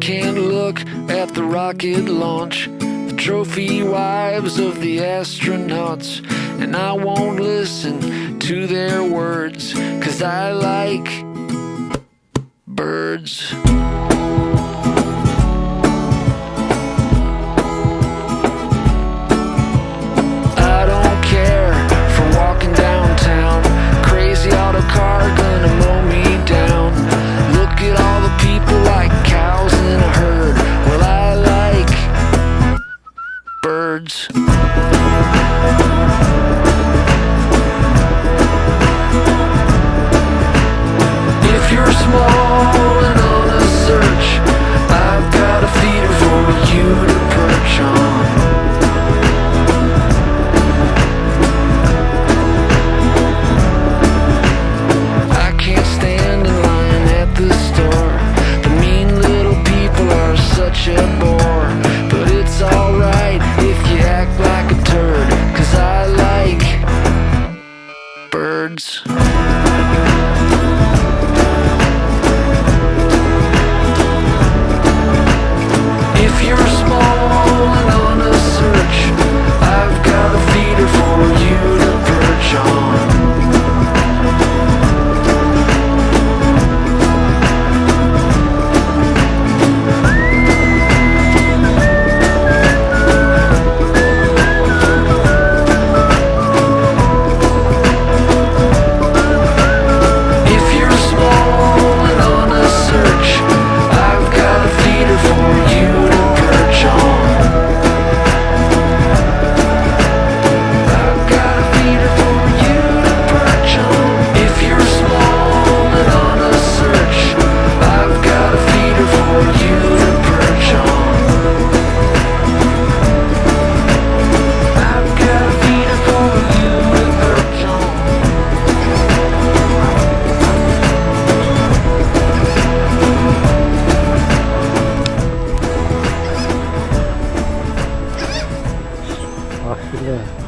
can't look at the rocket launch, the trophy wives of the astronauts, and I won't listen to their words, 'cause I like birds. I don't care for walking downtown, crazy auto car gonna mow me down. Look at all the people like cows in a herd. Well, I like birds. If you're small and on a search, I've got a feeder for you to perch on. I can't stand in line at the store. The mean little people are such a bore. But it's alright if you act like a turd, 'cause I like birds. If you're small and on a search, I've got a feeder for you to perch on. If you're small and on a search, I've got a feeder for you to perch on. I've got a feeder for you to perch on. If you're small and on a search, I've got a feeder for you to perch on. I've got a feeder for you to perch on. Bak şurada.